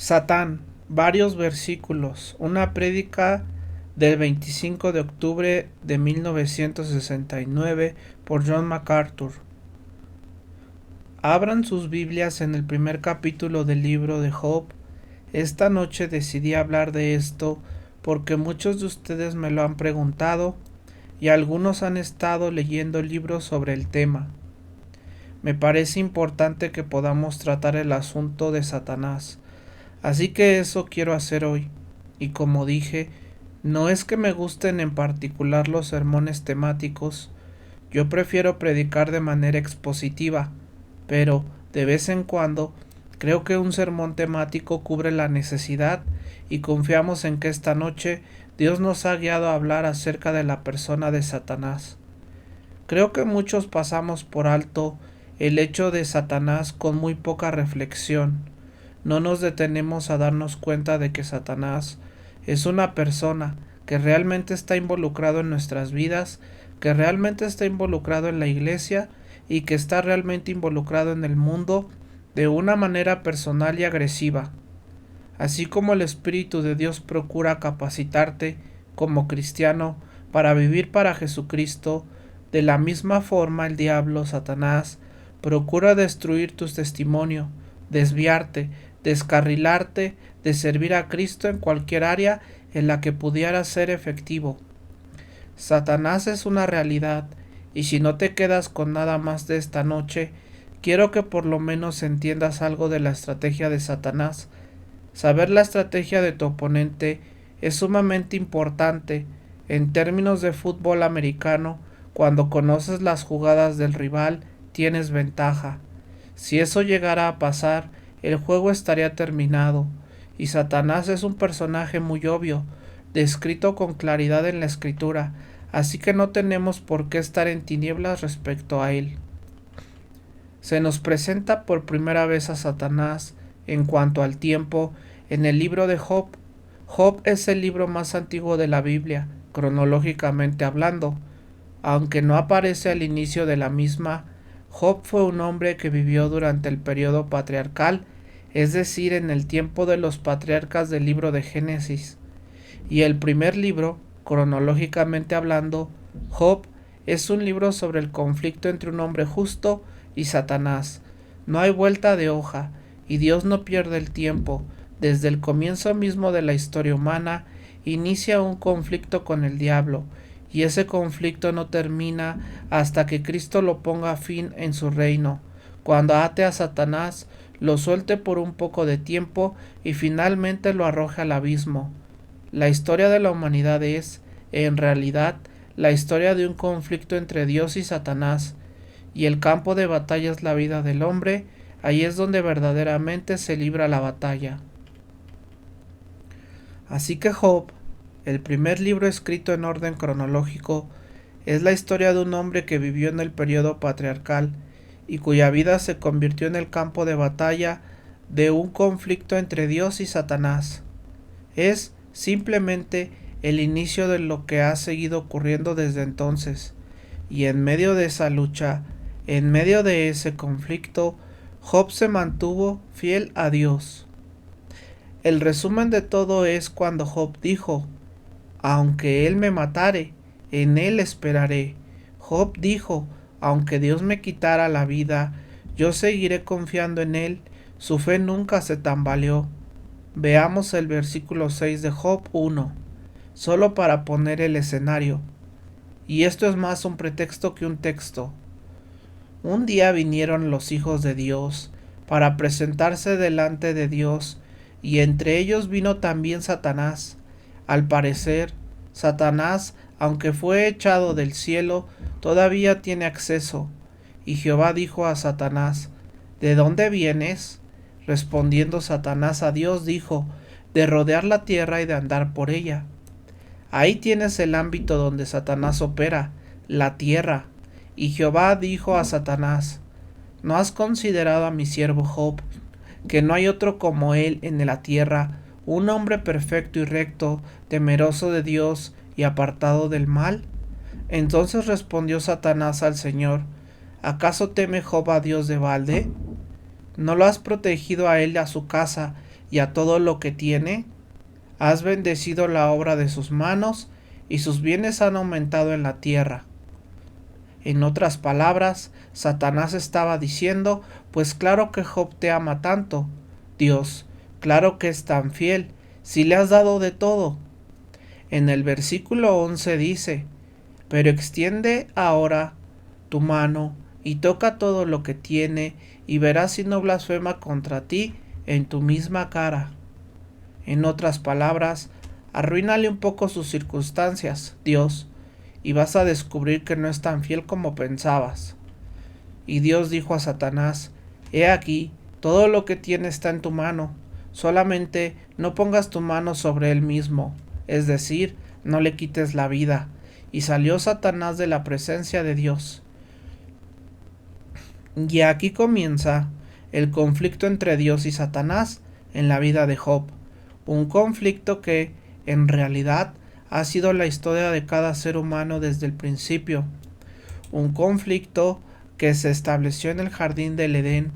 Satán, varios versículos, una prédica del 25 de octubre de 1969 por John MacArthur. Abran sus Biblias en el primer capítulo del libro de Job. Esta noche decidí hablar de esto porque muchos de ustedes me lo han preguntado y algunos han estado leyendo libros sobre el tema. Me parece importante que podamos tratar el asunto de Satanás. Así que eso quiero hacer hoy. Y como dije, no es que me gusten en particular los sermones temáticos, yo prefiero predicar de manera expositiva, pero de vez en cuando creo que un sermón temático cubre la necesidad y confiamos en que esta noche Dios nos ha guiado a hablar acerca de la persona de Satanás. Creo que muchos pasamos por alto el hecho de Satanás con muy poca reflexión. No nos detenemos a darnos cuenta de que Satanás es una persona que realmente está involucrado en nuestras vidas, que realmente está involucrado en la iglesia y que está realmente involucrado en el mundo de una manera personal y agresiva. Así como el Espíritu de Dios procura capacitarte como cristiano para vivir para Jesucristo, de la misma forma el diablo, Satanás, procura destruir tu testimonio, desviarte, descarrilarte de servir a Cristo en cualquier área en la que pudiera ser efectivo. Satanás es una realidad, y si no te quedas con nada más de esta noche, quiero que por lo menos entiendas algo de la estrategia de Satanás. Saber la estrategia de tu oponente es sumamente importante. En términos de fútbol americano, cuando conoces las jugadas del rival, tienes ventaja. Si eso llegara a pasar, el juego estaría terminado, y Satanás es un personaje muy obvio, descrito con claridad en la escritura, así que no tenemos por qué estar en tinieblas respecto a él. Se nos presenta por primera vez a Satanás en cuanto al tiempo en el libro de Job. Job es el libro más antiguo de la Biblia, cronológicamente hablando. Aunque no aparece al inicio de la misma, Job fue un hombre que vivió durante el periodo patriarcal, es decir, en el tiempo de los patriarcas del libro de Génesis. Y el primer libro, cronológicamente hablando, Job, es un libro sobre el conflicto entre un hombre justo y Satanás. No hay vuelta de hoja, y Dios no pierde el tiempo. Desde el comienzo mismo de la historia humana, inicia un conflicto con el diablo, y ese conflicto no termina hasta que Cristo lo ponga fin en su reino, cuando ate a Satanás, lo suelte por un poco de tiempo y finalmente lo arroje al abismo. La historia de la humanidad es, en realidad, la historia de un conflicto entre Dios y Satanás, y el campo de batalla es la vida del hombre. Ahí es donde verdaderamente se libra la batalla. Así que Job, el primer libro escrito en orden cronológico, es la historia de un hombre que vivió en el periodo patriarcal y cuya vida se convirtió en el campo de batalla de un conflicto entre Dios y Satanás. Es simplemente el inicio de lo que ha seguido ocurriendo desde entonces, y en medio de esa lucha, en medio de ese conflicto, Job se mantuvo fiel a Dios. El resumen de todo es cuando Job dijo: aunque él me matare, en él esperaré. Job dijo: aunque Dios me quitara la vida, yo seguiré confiando en él. Su fe nunca se tambaleó. Veamos el versículo 6 de Job 1, solo para poner el escenario. Y esto es más un pretexto que un texto. Un día vinieron los hijos de Dios para presentarse delante de Dios, y entre ellos vino también Satanás. Al parecer, Satanás, aunque fue echado del cielo, todavía tiene acceso. Y Jehová dijo a Satanás: ¿de dónde vienes? Respondiendo Satanás a Dios dijo: de rodear la tierra y de andar por ella. Ahí tienes el ámbito donde Satanás opera, la tierra. Y Jehová dijo a Satanás: ¿no has considerado a mi siervo Job, que no hay otro como él en la tierra, un hombre perfecto y recto, temeroso de Dios y apartado del mal? Entonces respondió Satanás al Señor: ¿acaso teme Job a Dios de balde? ¿No lo has protegido a él y a su casa, y a todo lo que tiene? Has bendecido la obra de sus manos, y sus bienes han aumentado en la tierra. En otras palabras, Satanás estaba diciendo: pues claro que Job te ama tanto, Dios, claro que es tan fiel, si le has dado de todo. En el versículo 11 dice: pero extiende ahora tu mano y toca todo lo que tiene, y verás si no blasfema contra ti en tu misma cara. En otras palabras, arruínale un poco sus circunstancias, Dios, y vas a descubrir que no es tan fiel como pensabas. Y Dios dijo a Satanás: he aquí, todo lo que tiene está en tu mano, solamente no pongas tu mano sobre él mismo, es decir, no le quites la vida. Y salió Satanás de la presencia de Dios. Y aquí comienza el conflicto entre Dios y Satanás en la vida de Job, un conflicto que, en realidad, ha sido la historia de cada ser humano desde el principio, un conflicto que se estableció en el jardín del Edén,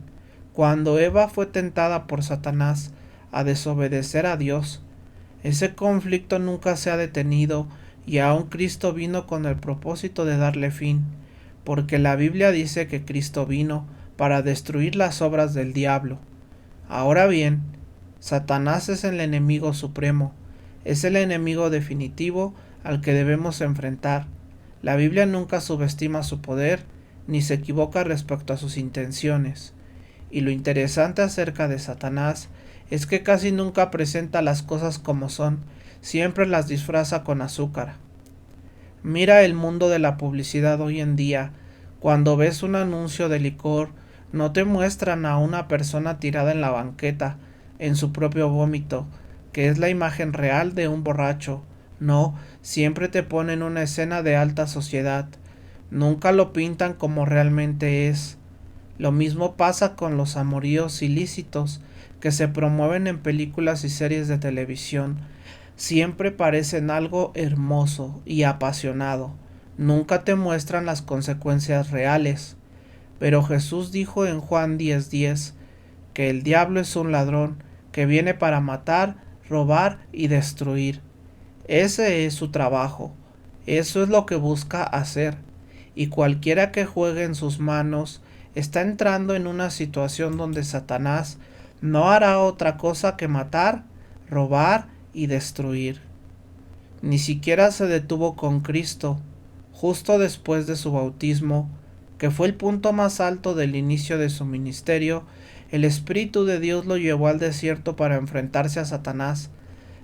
cuando Eva fue tentada por Satanás a desobedecer a Dios. Ese conflicto nunca se ha detenido, y aún Cristo vino con el propósito de darle fin, porque la Biblia dice que Cristo vino para destruir las obras del diablo. Ahora bien, Satanás es el enemigo supremo, es el enemigo definitivo al que debemos enfrentar. La Biblia nunca subestima su poder, ni se equivoca respecto a sus intenciones. Y lo interesante acerca de Satanás es que casi nunca presenta las cosas como son, siempre las disfraza con azúcar. Mira el mundo de la publicidad hoy en día. Cuando ves un anuncio de licor, no te muestran a una persona tirada en la banqueta, en su propio vómito, que es la imagen real de un borracho. No, siempre te ponen una escena de alta sociedad. Nunca lo pintan como realmente es. Lo mismo pasa con los amoríos ilícitos que se promueven en películas y series de televisión. Siempre parecen algo hermoso y apasionado. Nunca te muestran las consecuencias reales. Pero Jesús dijo en Juan 10:10 que el diablo es un ladrón que viene para matar, robar y destruir. Ese es su trabajo. Eso es lo que busca hacer. Y cualquiera que juegue en sus manos está entrando en una situación donde Satanás no hará otra cosa que matar, robar y destruir. Ni siquiera se detuvo con Cristo. Justo después de su bautismo, que fue el punto más alto del inicio de su ministerio, el Espíritu de Dios lo llevó al desierto para enfrentarse a Satanás.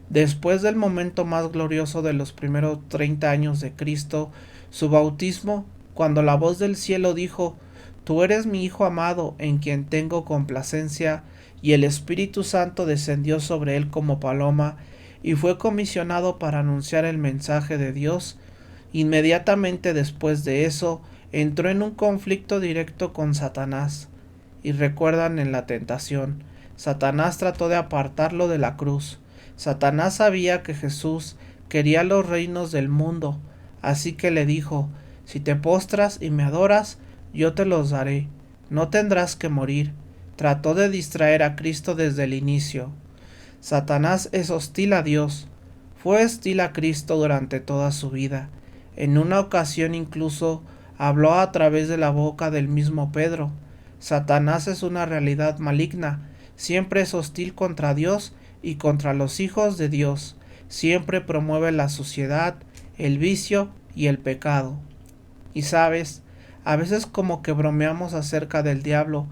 Después del momento más glorioso de los primeros 30 años de Cristo, su bautismo, cuando la voz del cielo dijo: tú eres mi Hijo amado, en quien tengo complacencia, y el Espíritu Santo descendió sobre él como paloma, y fue comisionado para anunciar el mensaje de Dios. Inmediatamente después de eso, entró en un conflicto directo con Satanás. Y recuerdan en la tentación, Satanás trató de apartarlo de la cruz. Satanás sabía que Jesús quería los reinos del mundo, así que le dijo: si te postras y me adoras, yo te los daré, no tendrás que morir. Trató de distraer a Cristo desde el inicio. Satanás es hostil a Dios. Fue hostil a Cristo durante toda su vida. En una ocasión incluso habló a través de la boca del mismo Pedro. Satanás es una realidad maligna. Siempre es hostil contra Dios y contra los hijos de Dios. Siempre promueve la suciedad, el vicio y el pecado. Y sabes, a veces como que bromeamos acerca del diablo.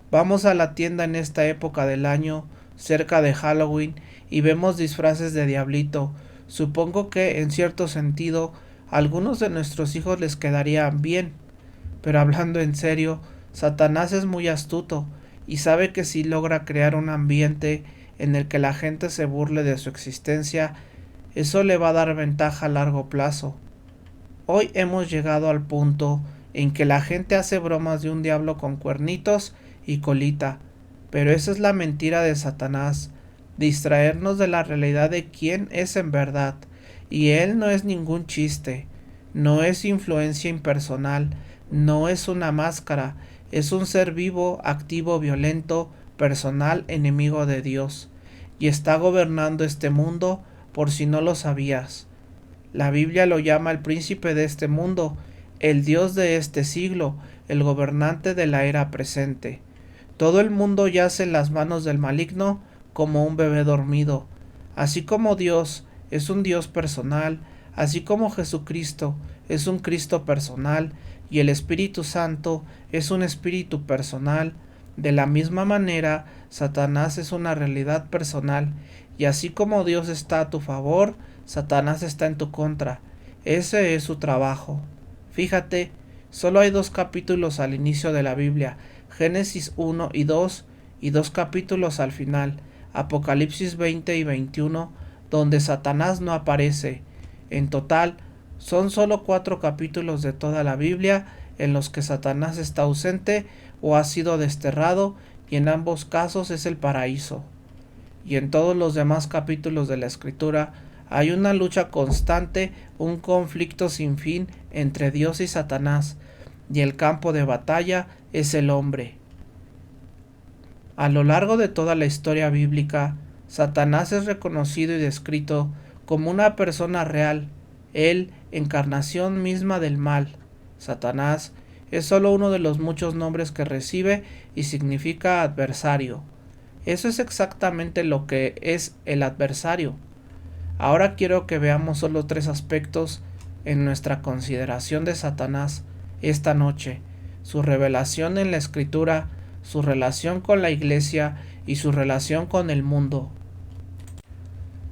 Vamos a la tienda en esta época del año, cerca de Halloween, y vemos disfraces de diablito. Supongo que, en cierto sentido, a algunos de nuestros hijos les quedarían bien. Pero hablando en serio, Satanás es muy astuto y sabe que si logra crear un ambiente en el que la gente se burle de su existencia, eso le va a dar ventaja a largo plazo. Hoy hemos llegado al punto en que la gente hace bromas de un diablo con cuernitos y colita, pero esa es la mentira de Satanás, distraernos de la realidad de quién es en verdad, y él no es ningún chiste, no es influencia impersonal, no es una máscara, es un ser vivo, activo, violento, personal, enemigo de Dios. y está gobernando este mundo, por si no lo sabías. La Biblia lo llama el príncipe de este mundo, el Dios de este siglo, el gobernante de la era presente. Todo el mundo yace en las manos del maligno como un bebé dormido. Así como Dios es un Dios personal, así como Jesucristo es un Cristo personal y el Espíritu Santo es un Espíritu personal, de la misma manera Satanás es una realidad personal, y así como Dios está a tu favor, Satanás está en tu contra. Ese es su trabajo. Fíjate, solo hay 2 capítulos al inicio de la Biblia, Génesis 1 y 2 capítulos al final, Apocalipsis 20 y 21, donde Satanás no aparece. En total, son solo 4 capítulos de toda la Biblia en los que Satanás está ausente o ha sido desterrado, y en ambos casos es el paraíso. Y en todos los demás capítulos de la Escritura hay una lucha constante, un conflicto sin fin entre Dios y Satanás, y el campo de batalla es el hombre. A lo largo de toda la historia bíblica, Satanás es reconocido y descrito como una persona real, él, encarnación misma del mal. Satanás es solo uno de los muchos nombres que recibe y significa adversario. Eso es exactamente lo que es el adversario. Ahora quiero que veamos solo 3 aspectos en nuestra consideración de Satanás esta noche: su revelación en la Escritura, su relación con la Iglesia y su relación con el mundo.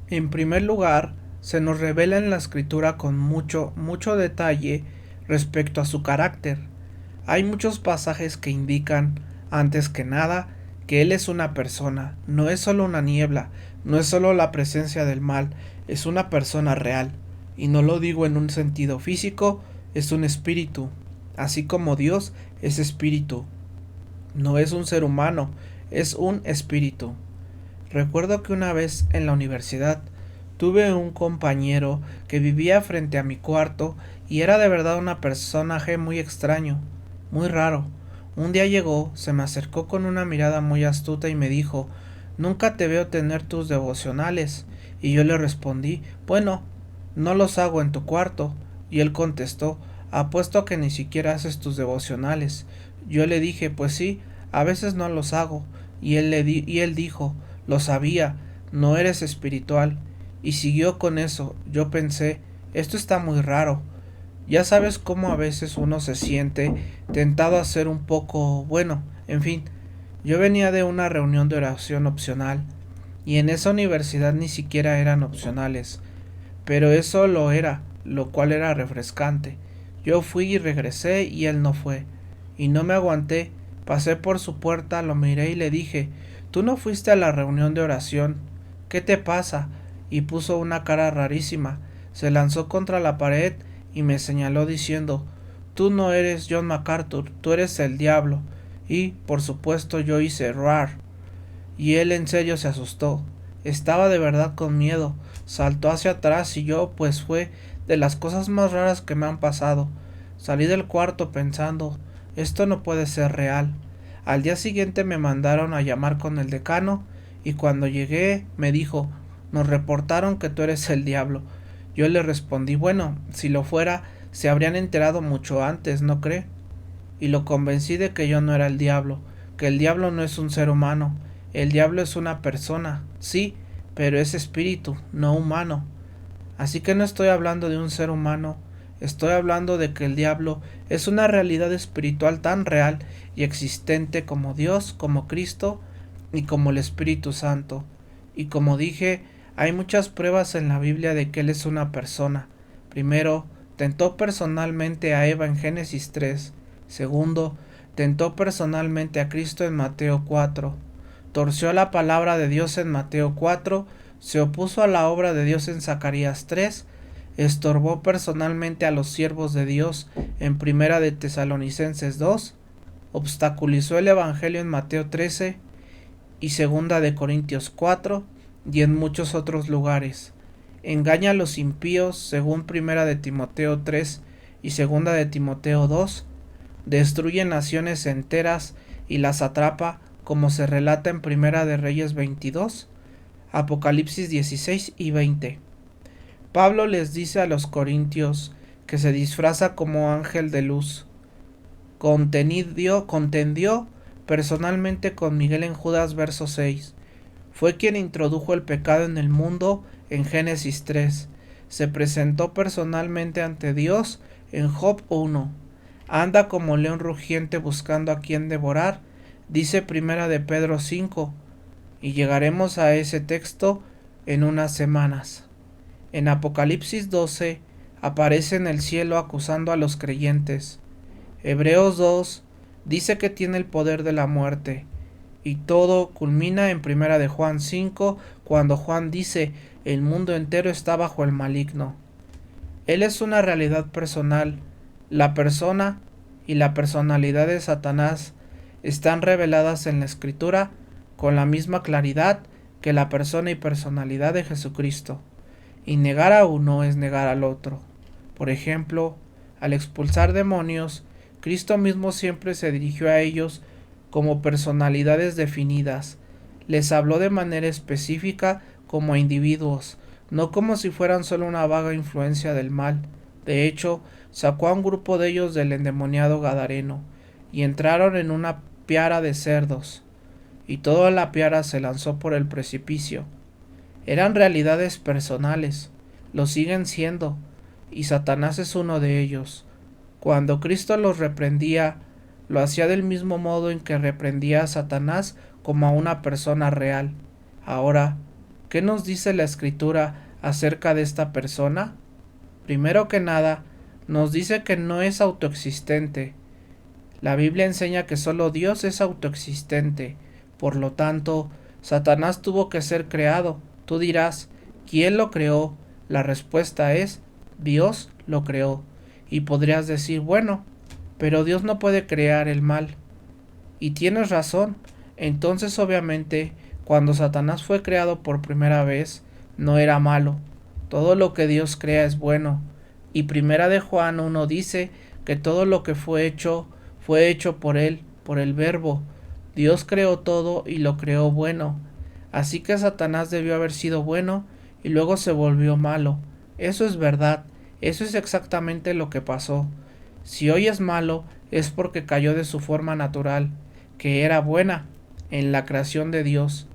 En primer lugar, se nos revela en la Escritura con mucho detalle respecto a su carácter. Hay muchos pasajes que indican, antes que nada, que Él es una persona, no es solo una niebla, no es solo la presencia del mal, es una persona real. Y no lo digo en un sentido físico, es un espíritu, así como Dios es espíritu. No es un ser humano, es un espíritu. Recuerdo que una vez en la universidad tuve un compañero que vivía frente a mi cuarto y era de verdad un personaje muy extraño, muy raro. Un día llegó, se me acercó con una mirada muy astuta y me dijo: «Nunca te veo tener tus devocionales». Y yo le respondí: «Bueno, no los hago en tu cuarto». Y él contestó: «Apuesto a que ni siquiera haces tus devocionales». Yo le dije: «Pues sí, a veces no los hago». Y él dijo: «Lo sabía, no eres espiritual». Y siguió con eso. Yo pensé: «Esto está muy raro». Ya sabes cómo a veces uno se siente tentado a ser un poco bueno, en fin. Yo venía de una reunión de oración opcional, y en esa universidad ni siquiera eran opcionales, pero eso lo era, lo cual era refrescante. Yo fui y regresé y él no fue, y no me aguanté, pasé por su puerta, lo miré y le dije: «¿Tú no fuiste a la reunión de oración? ¿Qué te pasa?». Y puso una cara rarísima, se lanzó contra la pared y me señaló diciendo: «Tú no eres John MacArthur, tú eres el diablo». Y, por supuesto, yo hice rar. Y él en serio se asustó. Estaba de verdad con miedo. Saltó hacia atrás y yo, pues fue de las cosas más raras que me han pasado. Salí del cuarto pensando: esto no puede ser real. Al día siguiente me mandaron a llamar con el decano, y cuando llegué me dijo: «Nos reportaron que tú eres el diablo». Yo le respondí: «Bueno, si lo fuera, se habrían enterado mucho antes, ¿no cree?». Y lo convencí de que yo no era el diablo, que el diablo no es un ser humano. El diablo es una persona, sí, pero es espíritu, no humano. Así que no estoy hablando de un ser humano, estoy hablando de que el diablo es una realidad espiritual tan real y existente como Dios, como Cristo y como el Espíritu Santo. Y como dije, hay muchas pruebas en la Biblia de que Él es una persona. Primero, tentó personalmente a Eva en Génesis 3. Segundo, tentó personalmente a Cristo en Mateo 4. Torció la palabra de Dios en Mateo 4, se opuso a la obra de Dios en Zacarías 3, estorbó personalmente a los siervos de Dios en Primera de Tesalonicenses 2, obstaculizó el Evangelio en Mateo 13 y Segunda de Corintios 4, y en muchos otros lugares. Engaña a los impíos según Primera de Timoteo 3 y Segunda de Timoteo 2, destruye naciones enteras y las atrapa, como se relata en Primera de Reyes 22. Apocalipsis 16 y 20. Pablo les dice a los corintios que se disfraza como ángel de luz. Contendió personalmente con Miguel en Judas verso 6. Fue quien introdujo el pecado en el mundo en Génesis 3. Se presentó personalmente ante Dios en Job 1. Anda como león rugiente buscando a quien devorar, dice Primera de Pedro 5, y llegaremos a ese texto en unas semanas. En Apocalipsis 12 aparece en el cielo acusando a los creyentes. Hebreos 2 dice que tiene el poder de la muerte. Y todo culmina en Primera de Juan 5, cuando Juan dice: el mundo entero está bajo el maligno. Él es una realidad personal. La persona y la personalidad de Satanás están reveladas en la Escritura con la misma claridad que la persona y personalidad de Jesucristo. Y negar a uno es negar al otro. Por ejemplo, al expulsar demonios, Cristo mismo siempre se dirigió a ellos como personalidades definidas. Les habló de manera específica como a individuos, no como si fueran solo una vaga influencia del mal. De hecho, sacó a un grupo de ellos del endemoniado Gadareno, y entraron en una piara de cerdos, y toda la piara se lanzó por el precipicio. Eran realidades personales, lo siguen siendo, y Satanás es uno de ellos. Cuando Cristo los reprendía, lo hacía del mismo modo en que reprendía a Satanás como a una persona real. Ahora, ¿qué nos dice la Escritura acerca de esta persona? Primero que nada, nos dice que no es autoexistente. La Biblia enseña que solo Dios es autoexistente. Por lo tanto, Satanás tuvo que ser creado. Tú dirás, ¿quién lo creó? La respuesta es, Dios lo creó. Y podrías decir, bueno, pero Dios no puede crear el mal. Y tienes razón. Entonces, obviamente, cuando Satanás fue creado por primera vez, no era malo. Todo lo que Dios crea es bueno. Y Primera de Juan 1 dice que todo lo que fue hecho por Él, por el Verbo. Dios creó todo y lo creó bueno. Así que Satanás debió haber sido bueno y luego se volvió malo. Eso es verdad. Eso es exactamente lo que pasó. Si hoy es malo, es porque cayó de su forma natural, que era buena, en la creación de Dios.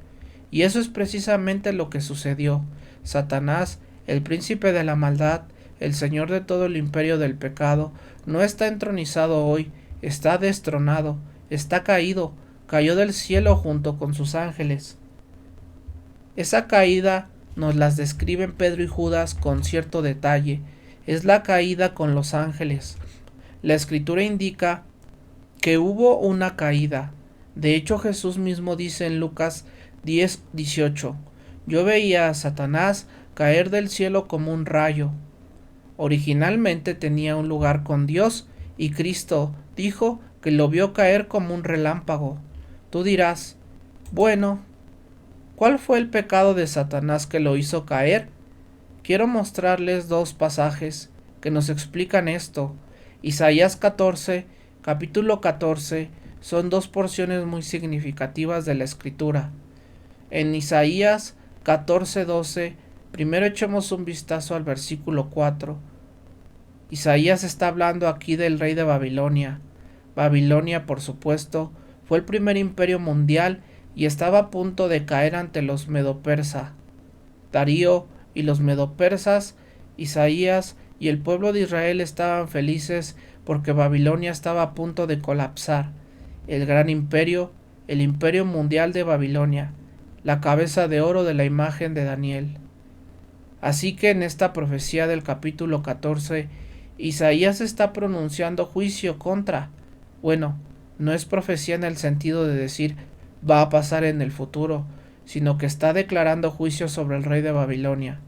Y eso es precisamente lo que sucedió. Satanás, el príncipe de la maldad, el señor de todo el imperio del pecado, no está entronizado hoy, está destronado, está caído, cayó del cielo junto con sus ángeles. Esa caída nos las describen Pedro y Judas con cierto detalle. Es la caída con los ángeles. La Escritura indica que hubo una caída. De hecho, Jesús mismo dice en Lucas 10:18, yo veía a Satanás caer del cielo como un rayo. Originalmente tenía un lugar con Dios y Cristo dijo que lo vio caer como un relámpago. Tú dirás, bueno, ¿cuál fue el pecado de Satanás que lo hizo caer? Quiero mostrarles dos pasajes que nos explican esto. Isaías 14, capítulo 14, son dos porciones muy significativas de la Escritura. En Isaías 14:12, primero echemos un vistazo al versículo 4. Isaías está hablando aquí del rey de Babilonia. Babilonia, por supuesto, fue el primer imperio mundial y estaba a punto de caer ante los medo-persa. Darío y los medo-persas, Isaías y el pueblo de Israel estaban felices porque Babilonia estaba a punto de colapsar. El gran imperio, el imperio mundial de Babilonia, la cabeza de oro de la imagen de Daniel. Así que en esta profecía del capítulo 14, Isaías está pronunciando juicio contra. Bueno, no es profecía en el sentido de decir va a pasar en el futuro, sino que está declarando juicio sobre el rey de Babilonia.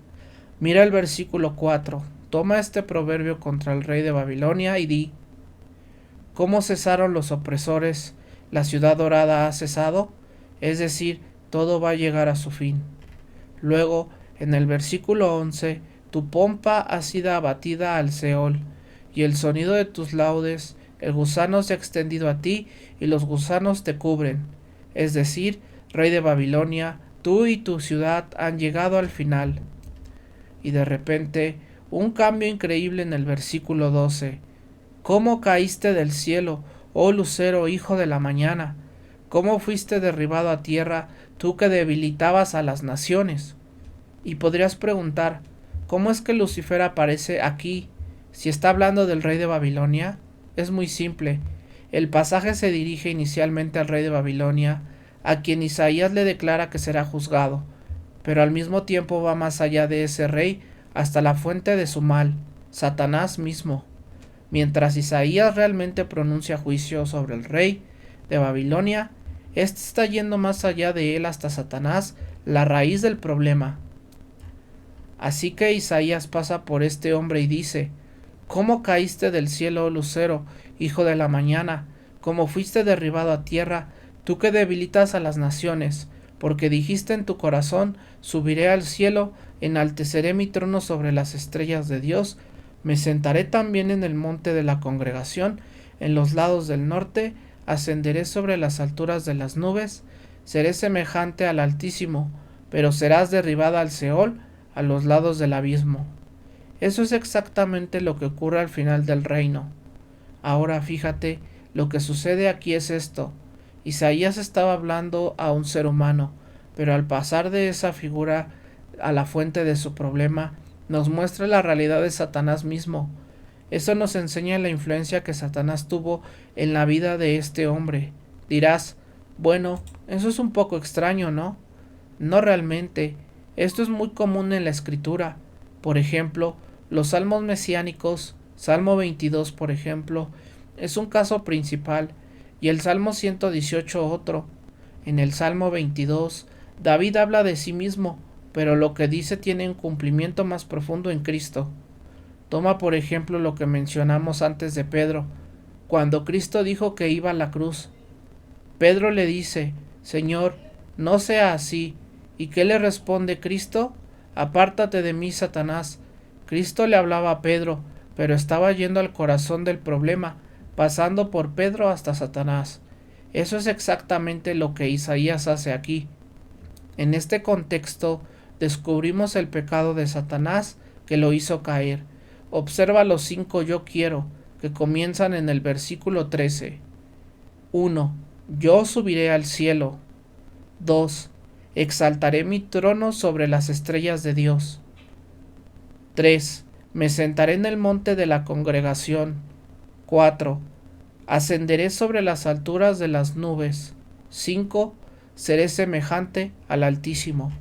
Mira el versículo 4. Toma este proverbio contra el rey de Babilonia y di: ¿cómo cesaron los opresores? ¿La ciudad dorada ha cesado? Es decir, todo va a llegar a su fin. Luego, en el versículo 11, tu pompa ha sido abatida al Seol, y el sonido de tus laudes, el gusano se ha extendido a ti, y los gusanos te cubren. Es decir, rey de Babilonia, tú y tu ciudad han llegado al final. Y de repente, un cambio increíble en el versículo 12. ¿Cómo caíste del cielo, oh lucero, hijo de la mañana? ¿Cómo fuiste derribado a tierra, tú que debilitabas a las naciones? Y podrías preguntar, ¿cómo es que Lucifer aparece aquí si está hablando del rey de Babilonia? Es muy simple. El pasaje se dirige inicialmente al rey de Babilonia, a quien Isaías le declara que será juzgado, pero al mismo tiempo va más allá de ese rey hasta la fuente de su mal, Satanás mismo. Mientras Isaías realmente pronuncia juicio sobre el rey de Babilonia, este está yendo más allá de él hasta Satanás, la raíz del problema. Así que Isaías pasa por este hombre y dice: ¿Cómo caíste del cielo, oh lucero, hijo de la mañana? ¿Cómo fuiste derribado a tierra, tú que debilitas a las naciones? Porque dijiste en tu corazón: subiré al cielo, enalteceré mi trono sobre las estrellas de Dios, me sentaré también en el monte de la congregación, en los lados del norte, ascenderé sobre las alturas de las nubes, seré semejante al Altísimo, pero serás derribada al Seol, a los lados del abismo. Eso es exactamente lo que ocurre al final del reino. Ahora fíjate, lo que sucede aquí es esto. Isaías estaba hablando a un ser humano, pero al pasar de esa figura a la fuente de su problema, nos muestra la realidad de Satanás mismo. Eso nos enseña la influencia que Satanás tuvo en la vida de este hombre. Dirás, bueno, eso es un poco extraño, ¿no? No realmente. Esto es muy común en la escritura. Por ejemplo, los salmos mesiánicos, Salmo 22, por ejemplo, es un caso principal, y el Salmo 118 otro. En el Salmo 22, David habla de sí mismo, pero lo que dice tiene un cumplimiento más profundo en Cristo. Toma por ejemplo lo que mencionamos antes de Pedro, cuando Cristo dijo que iba a la cruz. Pedro le dice: Señor, no sea así. ¿Y qué le responde Cristo? Apártate de mí, Satanás. Cristo le hablaba a Pedro, pero estaba yendo al corazón del problema, pasando por Pedro hasta Satanás. Eso es exactamente lo que Isaías hace aquí. En este contexto descubrimos el pecado de Satanás que lo hizo caer. Observa los 5 yo quiero que comienzan en el versículo 13. 1. Yo subiré al cielo. 2. Exaltaré mi trono sobre las estrellas de Dios. 3. Me sentaré en el monte de la congregación. 4. Ascenderé sobre las alturas de las nubes. 5. Seré semejante al Altísimo.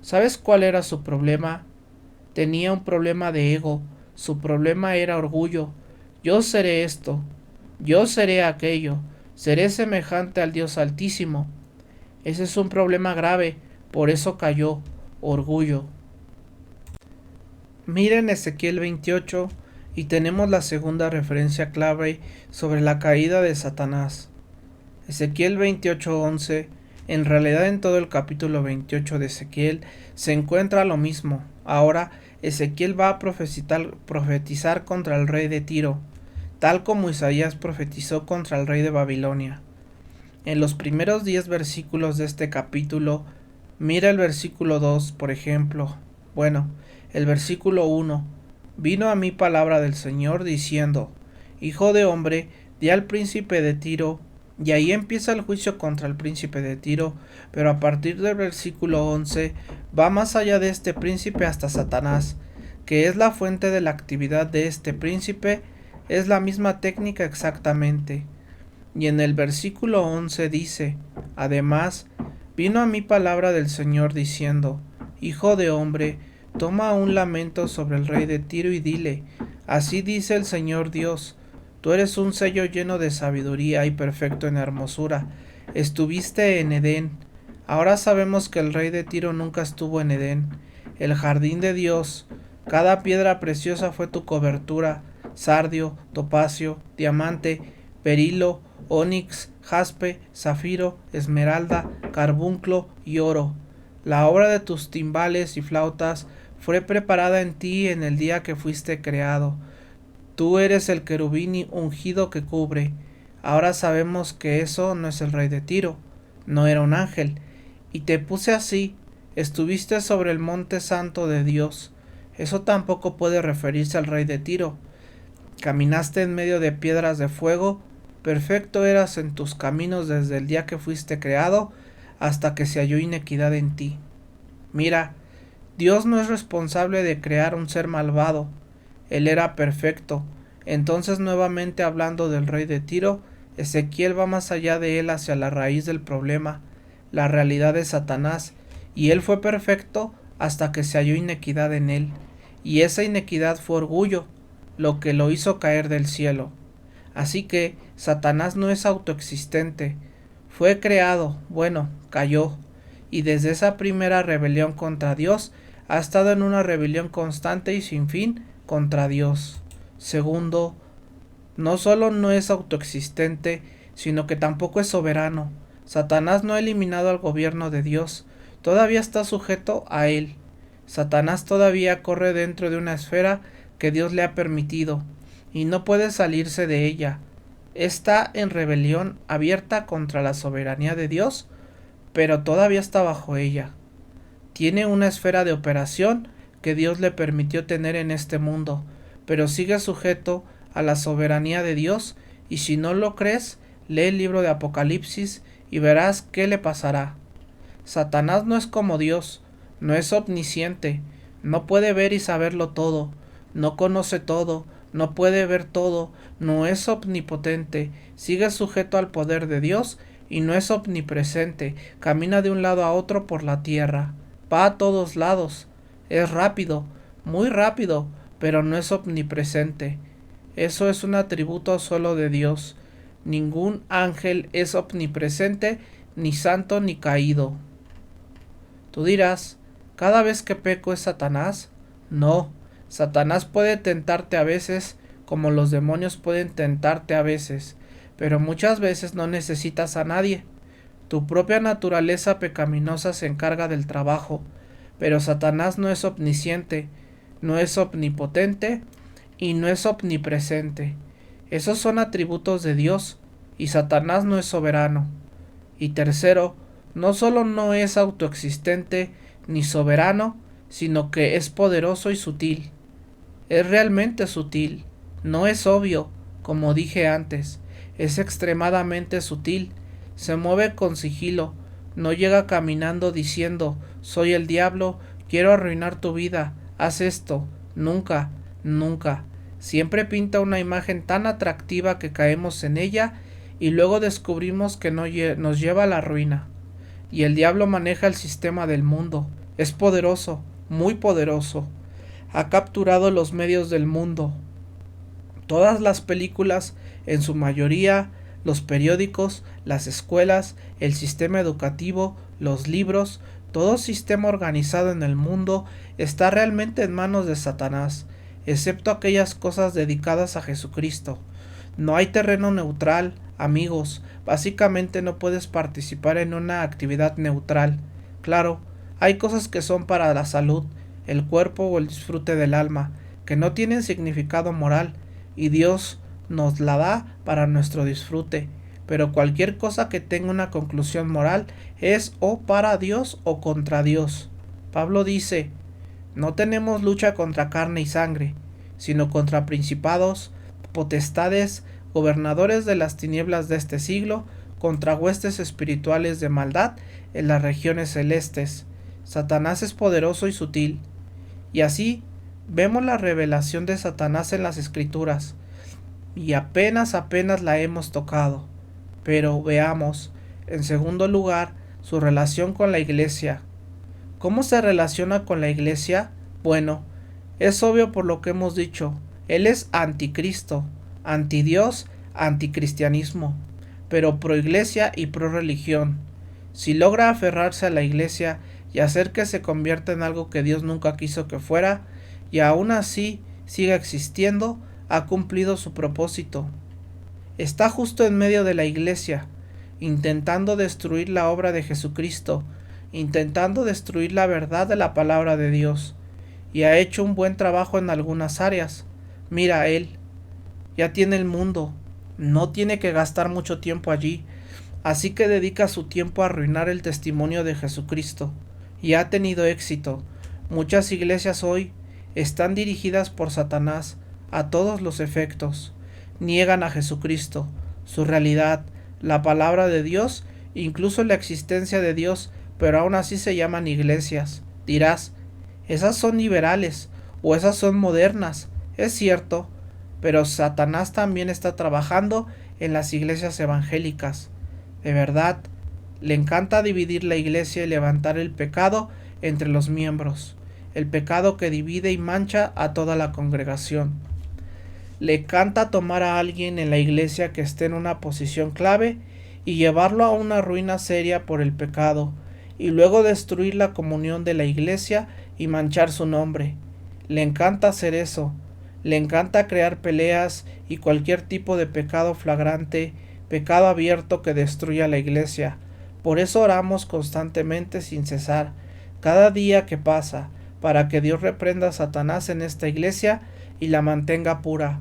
¿Sabes cuál era su problema? Tenía un problema de ego. Su problema era orgullo. Yo seré esto. Yo seré aquello. Seré semejante al Dios Altísimo. Ese es un problema grave. Por eso cayó. Orgullo. Miren Ezequiel 28 y tenemos la segunda referencia clave sobre la caída de Satanás. Ezequiel 28:11. En realidad en todo el capítulo 28 de Ezequiel se encuentra lo mismo. Ahora Ezequiel va a profetizar contra el rey de Tiro, tal como Isaías profetizó contra el rey de Babilonia. En los primeros 10 versículos de este capítulo, mira el versículo 2, por ejemplo. Bueno, el versículo 1. Vino a mí palabra del Señor diciendo: Hijo de hombre, di al príncipe de Tiro. Y ahí empieza el juicio contra el príncipe de Tiro, pero a partir del versículo 11 va más allá de este príncipe hasta Satanás, que es la fuente de la actividad de este príncipe, es la misma técnica exactamente. Y en el versículo 11 dice: Además, vino a mí palabra del Señor diciendo: Hijo de hombre, toma un lamento sobre el rey de Tiro y dile: Así dice el Señor Dios, tú eres un sello lleno de sabiduría y perfecto en hermosura. Estuviste en Edén. Ahora sabemos que el rey de Tiro nunca estuvo en Edén, el jardín de Dios. Cada piedra preciosa fue tu cobertura: sardio, topacio, diamante, berilo, onix, jaspe, zafiro, esmeralda, carbunclo y oro. La obra de tus timbales y flautas fue preparada en ti en el día que fuiste creado. Tú eres el querubín ungido que cubre. Ahora sabemos que eso no es el rey de Tiro, no era un ángel. Y te puse así, estuviste sobre el monte santo de Dios. Eso tampoco puede referirse al rey de Tiro. Caminaste en medio de piedras de fuego, perfecto eras en tus caminos desde el día que fuiste creado hasta que se halló inequidad en ti. Mira, Dios no es responsable de crear un ser malvado. Él era perfecto. Entonces, nuevamente hablando del rey de Tiro, Ezequiel va más allá de él hacia la raíz del problema, la realidad de Satanás, y él fue perfecto hasta que se halló inequidad en él, y esa inequidad fue orgullo, lo que lo hizo caer del cielo. Así que Satanás no es autoexistente, fue creado, bueno, cayó, y desde esa primera rebelión contra Dios ha estado en una rebelión constante y sin fin contra Dios. Segundo, no solo no es autoexistente, sino que tampoco es soberano. Satanás no ha eliminado al gobierno de Dios, todavía está sujeto a él. Satanás todavía corre dentro de una esfera que Dios le ha permitido, y no puede salirse de ella. Está en rebelión abierta contra la soberanía de Dios, pero todavía está bajo ella. Tiene una esfera de operación que Dios le permitió tener en este mundo, pero sigue sujeto a la soberanía de Dios, y si no lo crees, lee el libro de Apocalipsis y verás qué le pasará. Satanás no es como Dios, no es omnisciente, no puede ver y saberlo todo, no conoce todo, no puede ver todo, no es omnipotente, sigue sujeto al poder de Dios y no es omnipresente, camina de un lado a otro por la tierra, va a todos lados, es rápido, muy rápido, pero no es omnipresente. Eso es un atributo solo de Dios. Ningún ángel es omnipresente, ni santo ni caído. Tú dirás, ¿cada vez que peco es Satanás? No, Satanás puede tentarte a veces, como los demonios pueden tentarte a veces, pero muchas veces no necesitas a nadie. Tu propia naturaleza pecaminosa se encarga del trabajo, pero Satanás no es omnisciente, no es omnipotente y no es omnipresente. Esos son atributos de Dios, y Satanás no es soberano. Y tercero, no solo no es autoexistente ni soberano, sino que es poderoso y sutil. Es realmente sutil, no es obvio, como dije antes, es extremadamente sutil, se mueve con sigilo, no llega caminando diciendo, soy el diablo, quiero arruinar tu vida, haz esto, nunca, nunca. Siempre pinta una imagen tan atractiva que caemos en ella y luego descubrimos que nos lleva a la ruina. Y el diablo maneja el sistema del mundo, es poderoso, muy poderoso. Ha capturado los medios del mundo. Todas las películas, en su mayoría, los periódicos, las escuelas, el sistema educativo, los libros, todo sistema organizado en el mundo está realmente en manos de Satanás, excepto aquellas cosas dedicadas a Jesucristo. No hay terreno neutral, amigos, básicamente no puedes participar en una actividad neutral. Claro, hay cosas que son para la salud, el cuerpo o el disfrute del alma, que no tienen significado moral, y Dios nos la da para nuestro disfrute, pero cualquier cosa que tenga una conclusión moral es o para Dios o contra Dios. Pablo dice, no tenemos lucha contra carne y sangre, sino contra principados, potestades, gobernadores de las tinieblas de este siglo, contra huestes espirituales de maldad en las regiones celestes. Satanás es poderoso y sutil. Y así vemos la revelación de Satanás en las Escrituras, y apenas la hemos tocado. Pero veamos, en segundo lugar, su relación con la Iglesia. ¿Cómo se relaciona con la Iglesia? Bueno, es obvio por lo que hemos dicho. Él es anticristo, antidios, anticristianismo, pero pro Iglesia y pro religión. Si logra aferrarse a la Iglesia y hacer que se convierta en algo que Dios nunca quiso que fuera, y aún así siga existiendo, ha cumplido su propósito. Está justo en medio de la Iglesia, intentando destruir la obra de Jesucristo, intentando destruir la verdad de la palabra de Dios, y ha hecho un buen trabajo en algunas áreas. Mira, él ya tiene el mundo, no tiene que gastar mucho tiempo allí, así que dedica su tiempo a arruinar el testimonio de Jesucristo, y ha tenido éxito. Muchas iglesias hoy están dirigidas por Satanás a todos los efectos. Niegan a Jesucristo, su realidad, la palabra de Dios, incluso la existencia de Dios, pero aún así se llaman iglesias. Dirás, esas son liberales o esas son modernas. Es cierto, pero Satanás también está trabajando en las iglesias evangélicas. De verdad, le encanta dividir la iglesia y levantar el pecado entre los miembros, el pecado que divide y mancha a toda la congregación. Le encanta tomar a alguien en la iglesia que esté en una posición clave y llevarlo a una ruina seria por el pecado, y luego destruir la comunión de la iglesia y manchar su nombre. Le encanta hacer eso. Le encanta crear peleas y cualquier tipo de pecado flagrante, pecado abierto que destruya la iglesia. Por eso oramos constantemente sin cesar, cada día que pasa, para que Dios reprenda a Satanás en esta iglesia y la mantenga pura.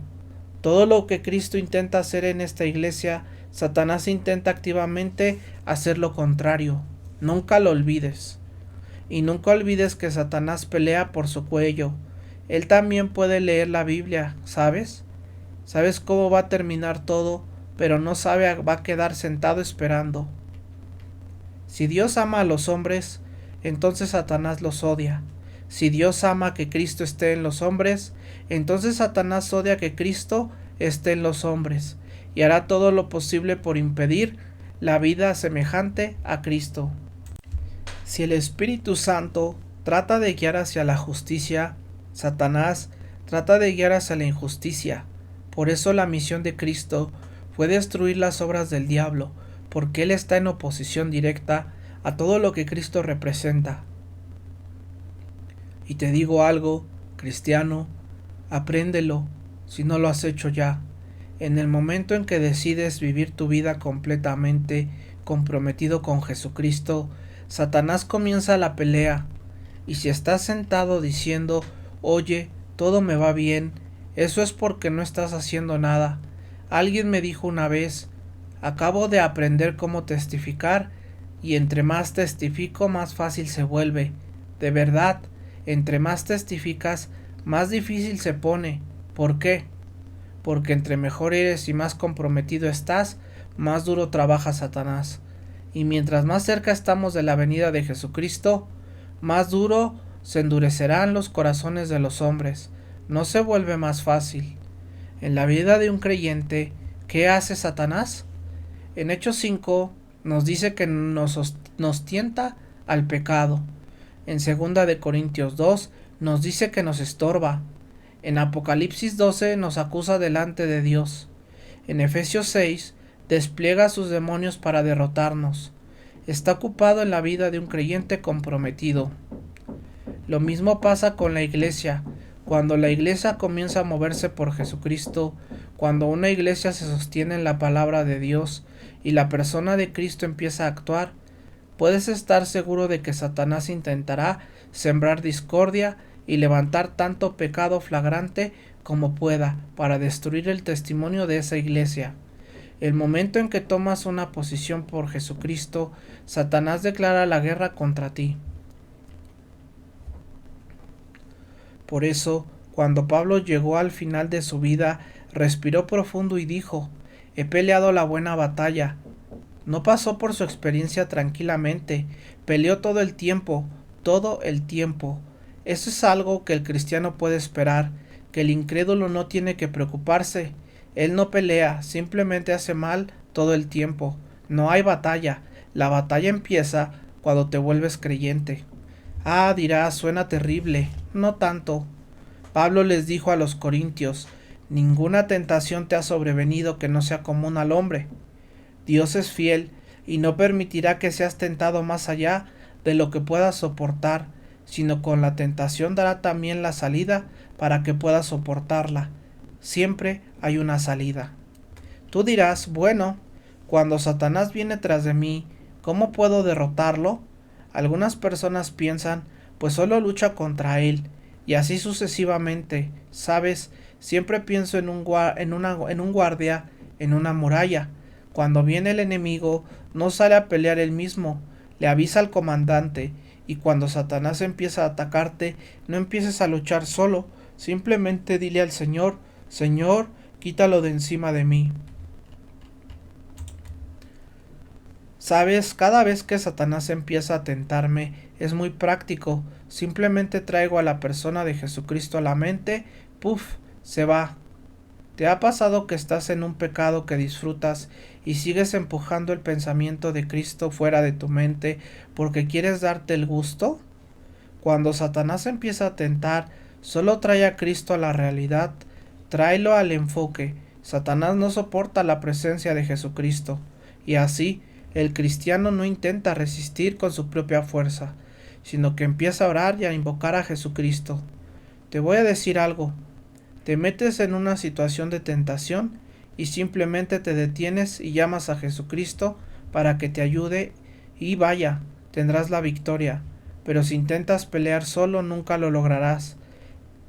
Todo lo que Cristo intenta hacer en esta iglesia, Satanás intenta activamente hacer lo contrario. Nunca lo olvides. Y nunca olvides que Satanás pelea por su cuello. Él también puede leer la Biblia, ¿sabes? Sabes cómo va a terminar todo, pero no sabe, va a quedar sentado esperando. Si Dios ama a los hombres, entonces Satanás los odia. Si Dios ama que Cristo esté en los hombres, entonces Satanás odia que Cristo esté en los hombres, y hará todo lo posible por impedir la vida semejante a Cristo. Si el Espíritu Santo trata de guiar hacia la justicia, Satanás trata de guiar hacia la injusticia. Por eso la misión de Cristo fue destruir las obras del diablo, porque Él está en oposición directa a todo lo que Cristo representa. Y te digo algo, cristiano, apréndelo si no lo has hecho ya. En el momento en que decides vivir tu vida completamente comprometido con Jesucristo, Satanás comienza la pelea. Y si estás sentado diciendo, oye, todo me va bien, eso es porque no estás haciendo nada. Alguien me dijo una vez, acabo de aprender cómo testificar, y entre más testifico, más fácil se vuelve. De verdad, entre más testificas, más difícil se pone. ¿Por qué? Porque entre mejor eres y más comprometido estás, más duro trabaja Satanás. Y mientras más cerca estamos de la venida de Jesucristo, más duro se endurecerán los corazones de los hombres. No se vuelve más fácil. En la vida de un creyente, ¿qué hace Satanás? En Hechos 5 nos dice que nos tienta al pecado. En 2 de Corintios 2 nos dice que nos estorba. En Apocalipsis 12 nos acusa delante de Dios. En Efesios 6 despliega a sus demonios para derrotarnos. Está ocupado en la vida de un creyente comprometido. Lo mismo pasa con la iglesia. Cuando la iglesia comienza a moverse por Jesucristo, cuando una iglesia se sostiene en la palabra de Dios y la persona de Cristo empieza a actuar, puedes estar seguro de que Satanás intentará sembrar discordia y levantar tanto pecado flagrante como pueda para destruir el testimonio de esa iglesia. El momento en que tomas una posición por Jesucristo, Satanás declara la guerra contra ti. Por eso, cuando Pablo llegó al final de su vida, respiró profundo y dijo, he peleado la buena batalla. No pasó por su experiencia tranquilamente, peleó todo el tiempo. Eso es algo que el cristiano puede esperar, que el incrédulo no tiene que preocuparse. Él no pelea, simplemente hace mal todo el tiempo. No hay batalla. La batalla empieza cuando te vuelves creyente. Ah, dirás, suena terrible. No tanto. Pablo les dijo a los corintios, ninguna tentación te ha sobrevenido que no sea común al hombre. Dios es fiel y no permitirá que seas tentado más allá de lo que puedas soportar, sino con la tentación dará también la salida para que puedas soportarla. Siempre hay una salida. Tú dirás, bueno, cuando Satanás viene tras de mí, ¿cómo puedo derrotarlo? Algunas personas piensan, pues solo lucha contra él, y así sucesivamente. ¿Sabes? Siempre pienso en un guardia, en una muralla. Cuando viene el enemigo, no sale a pelear él mismo, le avisa al comandante, y cuando Satanás empieza a atacarte, no empieces a luchar solo, simplemente dile al Señor: Señor, quítalo de encima de mí. Sabes, cada vez que Satanás empieza a tentarme, es muy práctico. Simplemente traigo a la persona de Jesucristo a la mente, ¡puf!, se va. ¿Te ha pasado que estás en un pecado que disfrutas y sigues empujando el pensamiento de Cristo fuera de tu mente porque quieres darte el gusto? Cuando Satanás empieza a tentar, solo trae a Cristo a la realidad, tráelo al enfoque. Satanás no soporta la presencia de Jesucristo, y así el cristiano no intenta resistir con su propia fuerza, sino que empieza a orar y a invocar a Jesucristo. Te voy a decir algo: te metes en una situación de tentación y simplemente te detienes y llamas a Jesucristo para que te ayude, y vaya, tendrás la victoria. Pero si intentas pelear solo, nunca lo lograrás.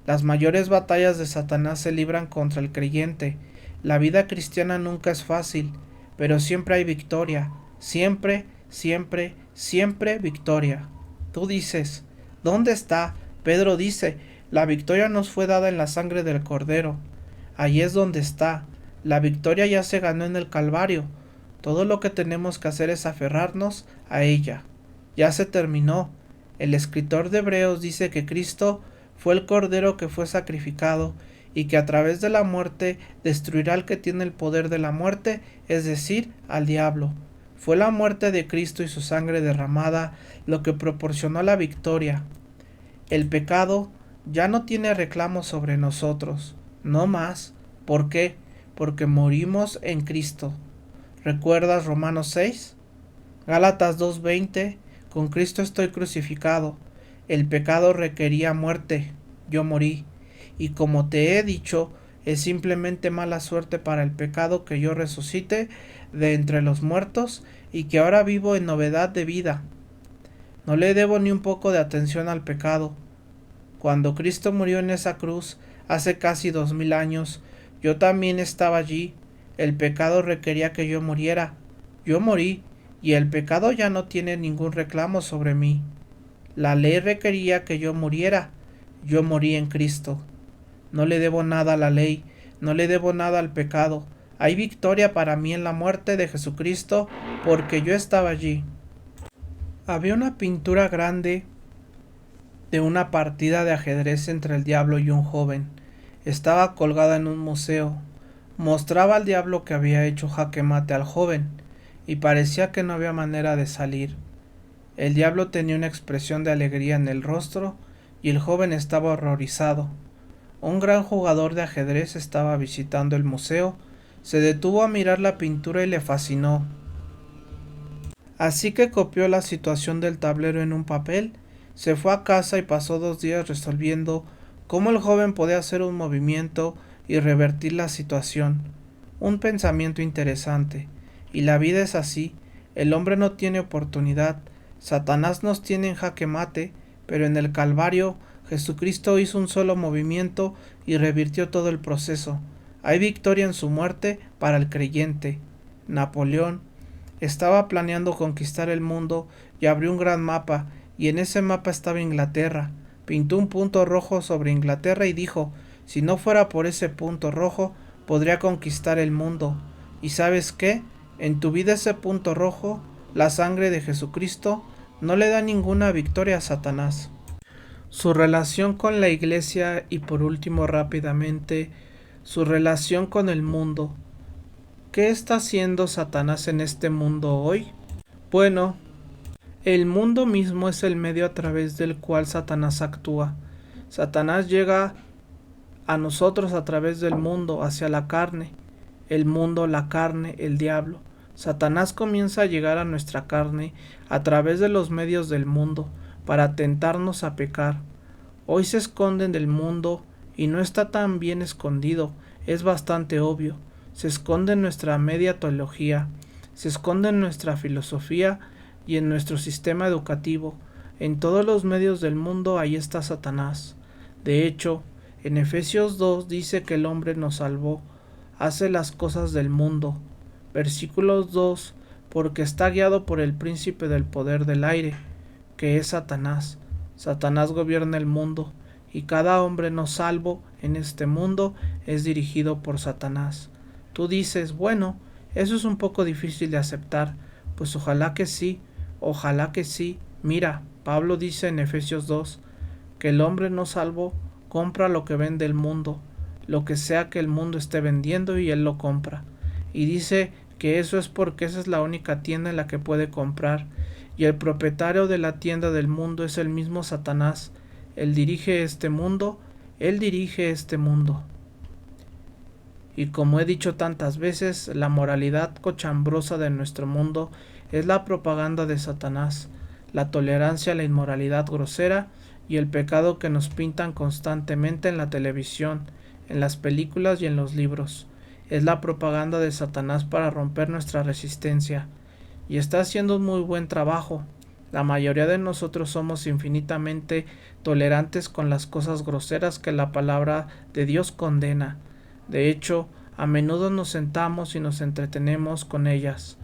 Las mayores batallas de Satanás se libran contra el creyente. La vida cristiana nunca es fácil, pero siempre hay victoria. Siempre, siempre, siempre victoria. Tú dices: ¿dónde está? Pedro dice: la victoria nos fue dada en la sangre del Cordero. Allí es donde está. La victoria ya se ganó en el Calvario. Todo lo que tenemos que hacer es aferrarnos a ella. Ya se terminó. El escritor de Hebreos dice que Cristo fue el Cordero que fue sacrificado y que a través de la muerte destruirá al que tiene el poder de la muerte, es decir, al diablo. Fue la muerte de Cristo y su sangre derramada lo que proporcionó la victoria. El pecado ya no tiene reclamo sobre nosotros, no más. ¿Por qué? Porque morimos en Cristo. ¿Recuerdas Romanos 6? Gálatas 2:20: con Cristo estoy crucificado. El pecado requería muerte, yo morí. Y como te he dicho, es simplemente mala suerte para el pecado que yo resucite de entre los muertos y que ahora vivo en novedad de vida. No le debo ni un poco de atención al pecado. Cuando Cristo murió en esa cruz, hace casi 2000 años, yo también estaba allí. El pecado requería que yo muriera. Yo morí, y el pecado ya no tiene ningún reclamo sobre mí. La ley requería que yo muriera. Yo morí en Cristo. No le debo nada a la ley, no le debo nada al pecado. Hay victoria para mí en la muerte de Jesucristo, porque yo estaba allí. Había una pintura grande de una partida de ajedrez entre el diablo y un joven. Estaba colgada en un museo. Mostraba al diablo que había hecho jaque mate al joven, y parecía que no había manera de salir. El diablo tenía una expresión de alegría en el rostro, y el joven estaba horrorizado. Un gran jugador de ajedrez estaba visitando el museo, se detuvo a mirar la pintura y le fascinó. Así que copió la situación del tablero en un papel, se fue a casa y pasó 2 días resolviendo cómo el joven podía hacer un movimiento y revertir la situación. Un pensamiento interesante. Y la vida es así: el hombre no tiene oportunidad, Satanás nos tiene en jaque mate, pero en el Calvario Jesucristo hizo un solo movimiento y revirtió todo el proceso. Hay victoria en su muerte para el creyente. Napoleón estaba planeando conquistar el mundo y abrió un gran mapa, y en ese mapa estaba Inglaterra. Pintó un punto rojo sobre Inglaterra y dijo: si no fuera por ese punto rojo, podría conquistar el mundo. ¿Y sabes qué? En tu vida ese punto rojo, la sangre de Jesucristo, no le da ninguna victoria a Satanás. Su relación con la iglesia y, por último, rápidamente, su relación con el mundo. ¿Qué está haciendo Satanás en este mundo hoy? Bueno, el mundo mismo es el medio a través del cual Satanás actúa. Satanás llega a nosotros a través del mundo, hacia la carne. El mundo, la carne, el diablo. Satanás comienza a llegar a nuestra carne a través de los medios del mundo para tentarnos a pecar. Hoy se esconden del mundo y no está tan bien escondido, es bastante obvio. Se esconde en nuestra media teología, se esconde en nuestra filosofía y en nuestro sistema educativo. En todos los medios del mundo ahí está Satanás. De hecho, en Efesios 2 dice que el hombre nos salvó, hace las cosas del mundo, Versículo 2, porque está guiado por el príncipe del poder del aire, que es Satanás. Satanás gobierna el mundo, y cada hombre no salvo en este mundo es dirigido por Satanás. Tú dices, bueno, eso es un poco difícil de aceptar, pues ojalá que sí, ojalá que sí. Mira, Pablo dice en Efesios 2, que el hombre no salvo compra lo que vende el mundo, lo que sea que el mundo esté vendiendo y él lo compra. Y dice que eso es porque esa es la única tienda en la que puede comprar, y el propietario de la tienda del mundo es el mismo Satanás. Él dirige este mundo, él dirige este mundo. Y como he dicho tantas veces, la moralidad cochambrosa de nuestro mundo es la propaganda de Satanás, la tolerancia a la inmoralidad grosera y el pecado que nos pintan constantemente en la televisión, en las películas y en los libros. Es la propaganda de Satanás para romper nuestra resistencia. Y está haciendo un muy buen trabajo. La mayoría de nosotros somos infinitamente tolerantes con las cosas groseras que la palabra de Dios condena. De hecho, a menudo nos sentamos y nos entretenemos con ellas.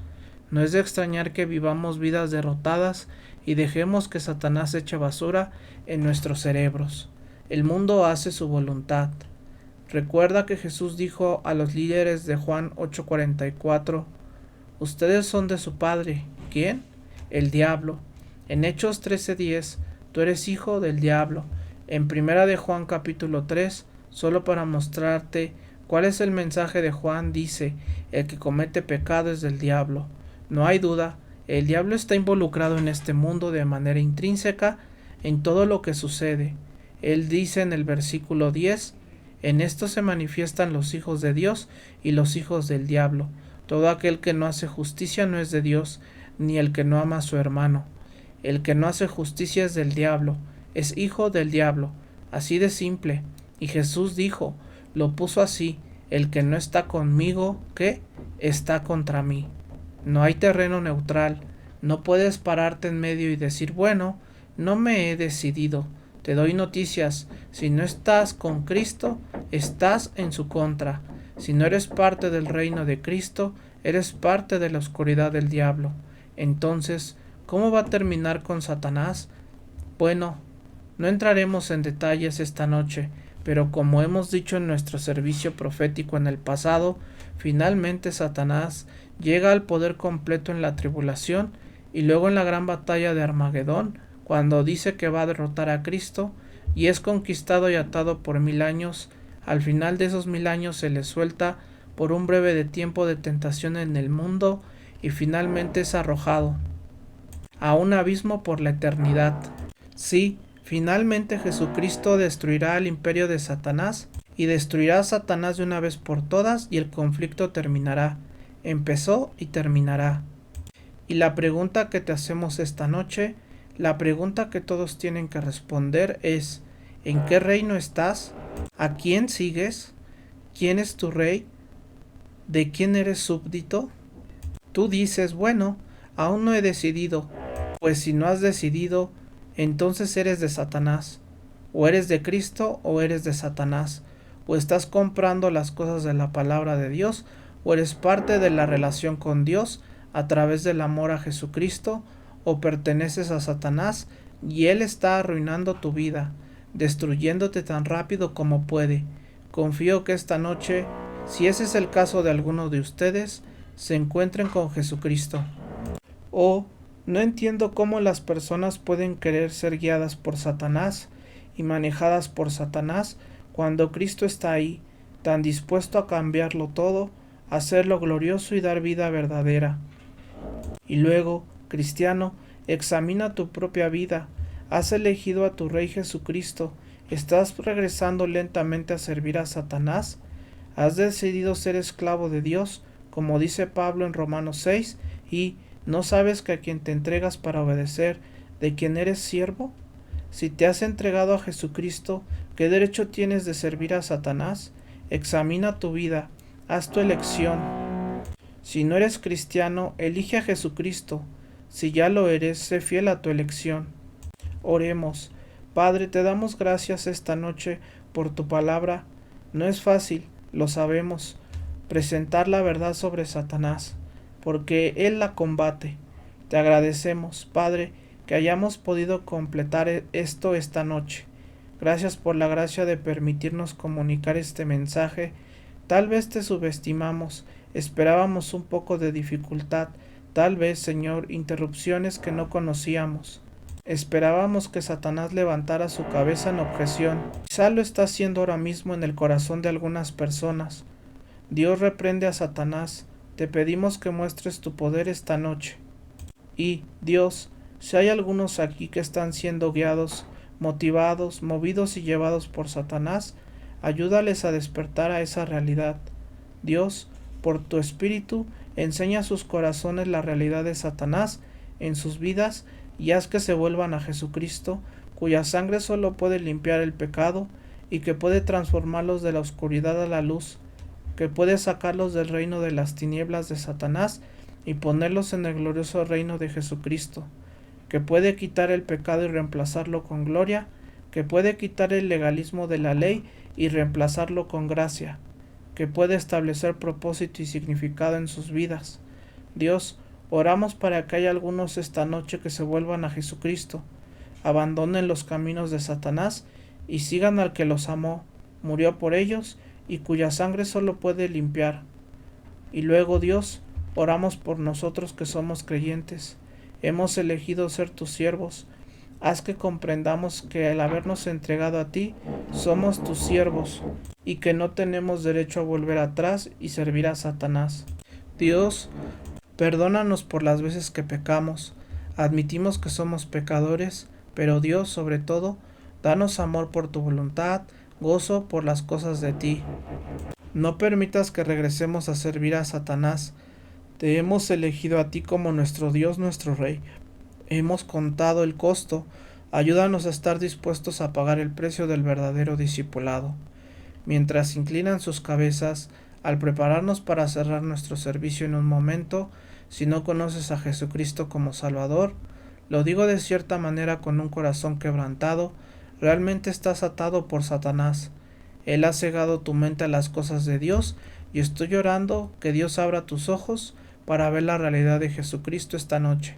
No es de extrañar que vivamos vidas derrotadas y dejemos que Satanás eche basura en nuestros cerebros. El mundo hace su voluntad. Recuerda que Jesús dijo a los líderes de Juan 8:44, ustedes son de su padre. ¿Quién? El diablo. En Hechos 13:10, tú eres hijo del diablo. En Primera de Juan capítulo 3, solo para mostrarte cuál es el mensaje de Juan, dice, el que comete pecado es del diablo. No hay duda, el diablo está involucrado en este mundo de manera intrínseca en todo lo que sucede. Él dice en el versículo 10, en esto se manifiestan los hijos de Dios y los hijos del diablo. Todo aquel que no hace justicia no es de Dios, ni el que no ama a su hermano. El que no hace justicia es del diablo, es hijo del diablo. Así de simple. Y Jesús dijo, lo puso así, el que no está conmigo, ¿qué? Está contra mí. No hay terreno neutral, no puedes pararte en medio y decir, bueno, no me he decidido. Te doy noticias, si no estás con Cristo, estás en su contra. Si no eres parte del reino de Cristo, eres parte de la oscuridad del diablo. Entonces, ¿cómo va a terminar con Satanás? Bueno, no entraremos en detalles esta noche, pero como hemos dicho en nuestro servicio profético en el pasado, finalmente Satanás llega al poder completo en la tribulación y luego en la gran batalla de Armagedón, cuando dice que va a derrotar a Cristo y es conquistado y atado por 1000 años. Al final de esos 1000 años se le suelta por un breve de tiempo de tentación en el mundo y finalmente es arrojado a un abismo por la eternidad. Sí, finalmente Jesucristo destruirá el imperio de Satanás y destruirá a Satanás de una vez por todas y el conflicto terminará. Empezó y terminará. Y la pregunta que te hacemos esta noche, la pregunta que todos tienen que responder es, ¿en qué reino estás? ¿A quién sigues? ¿Quién es tu rey? ¿De quién eres súbdito? Tú dices, bueno, aún no he decidido. Pues si no has decidido, entonces eres de Satanás. O eres de Cristo o eres de Satanás. O estás comprando las cosas de la palabra de Dios, o eres parte de la relación con Dios a través del amor a Jesucristo, o perteneces a Satanás y Él está arruinando tu vida, destruyéndote tan rápido como puede. Confío que esta noche, si ese es el caso de alguno de ustedes, se encuentren con Jesucristo. No entiendo cómo las personas pueden querer ser guiadas por Satanás y manejadas por Satanás cuando Cristo está ahí, tan dispuesto a cambiarlo todo, a hacerlo glorioso y dar vida verdadera. Y luego, cristiano, examina tu propia vida. Has elegido a tu Rey Jesucristo. ¿Estás regresando lentamente a servir a Satanás? ¿Has decidido ser esclavo de Dios, como dice Pablo en Romanos 6, y ¿no sabes que a quien te entregas para obedecer, de quien eres siervo? Si te has entregado a Jesucristo, ¿qué derecho tienes de servir a Satanás? Examina tu vida, haz tu elección. Si no eres cristiano, elige a Jesucristo. Si ya lo eres, sé fiel a tu elección. Oremos. Padre, te damos gracias esta noche por tu palabra. No es fácil, lo sabemos, presentar la verdad sobre Satanás. porque Él la combate. Te agradecemos, Padre, que hayamos podido completar esto esta noche. Gracias por la gracia de permitirnos comunicar este mensaje. Tal vez te subestimamos, esperábamos un poco de dificultad, tal vez, Señor, interrupciones que no conocíamos. Esperábamos que Satanás levantara su cabeza en objeción. Quizá lo está haciendo ahora mismo en el corazón de algunas personas. Dios reprende a Satanás. Te pedimos que muestres tu poder esta noche. Y, Dios, si hay algunos aquí que están siendo guiados, motivados, movidos y llevados por Satanás, ayúdales a despertar a esa realidad. Dios, por tu Espíritu, enseña a sus corazones la realidad de Satanás en sus vidas y haz que se vuelvan a Jesucristo, cuya sangre solo puede limpiar el pecado y que puede transformarlos de la oscuridad a la luz, que puede sacarlos del reino de las tinieblas de Satanás y ponerlos en el glorioso reino de Jesucristo, que puede quitar el pecado y reemplazarlo con gloria, que puede quitar el legalismo de la ley y reemplazarlo con gracia, que puede establecer propósito y significado en sus vidas. Dios, oramos para que haya algunos esta noche que se vuelvan a Jesucristo, abandonen los caminos de Satanás y sigan al que los amó, murió por ellos y cuya sangre solo puede limpiar. Y luego, Dios, oramos por nosotros que somos creyentes. Hemos elegido ser tus siervos. Haz que comprendamos que al habernos entregado a ti, somos tus siervos y que no tenemos derecho a volver atrás y servir a Satanás. Dios, perdónanos por las veces que pecamos. Admitimos que somos pecadores, pero Dios, sobre todo, danos amor por tu voluntad, gozo por las cosas de ti. No permitas que regresemos a servir a Satanás. Te hemos elegido a ti como nuestro Dios, nuestro Rey. Hemos contado el costo. Ayúdanos a estar dispuestos a pagar el precio del verdadero discipulado. Mientras inclinan sus cabezas, al prepararnos para cerrar nuestro servicio en un momento, si no conoces a Jesucristo como Salvador, lo digo de cierta manera con un corazón quebrantado, realmente estás atado por Satanás. Él ha cegado tu mente a las cosas de Dios y estoy orando que Dios abra tus ojos para ver la realidad de Jesucristo esta noche.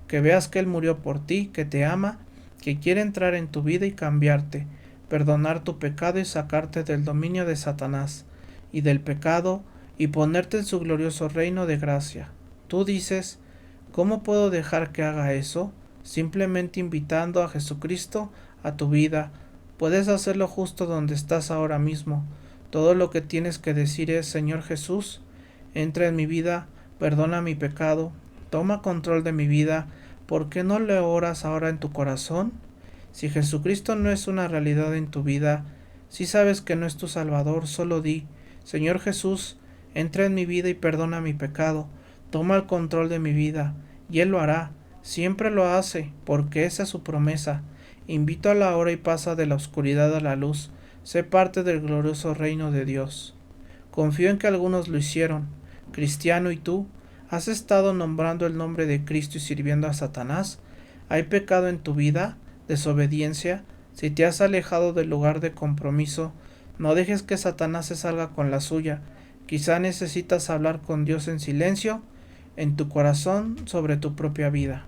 Que veas que Él murió por ti, que te ama, que quiere entrar en tu vida y cambiarte, perdonar tu pecado y sacarte del dominio de Satanás y del pecado y ponerte en su glorioso reino de gracia. Tú dices, ¿cómo puedo dejar que haga eso? Simplemente invitando a Jesucristo a tu vida. Puedes hacerlo justo donde estás ahora mismo. Todo lo que tienes que decir es, Señor Jesús, entra en mi vida, perdona mi pecado, toma control de mi vida. ¿Por qué no le oras ahora en tu corazón? Si Jesucristo no es una realidad en tu vida, si sabes que no es tu Salvador, solo di, Señor Jesús, entra en mi vida y perdona mi pecado, toma el control de mi vida, y Él lo hará, siempre lo hace, porque esa es su promesa. Invito a la hora y pasa de la oscuridad a la luz, sé parte del glorioso reino de Dios. Confío en que algunos lo hicieron. Cristiano, ¿y tú? ¿Has estado nombrando el nombre de Cristo y sirviendo a Satanás? ¿Hay pecado en tu vida? ¿Desobediencia? Si te has alejado del lugar de compromiso, no dejes que Satanás se salga con la suya. Quizá necesitas hablar con Dios en silencio, en tu corazón, sobre tu propia vida.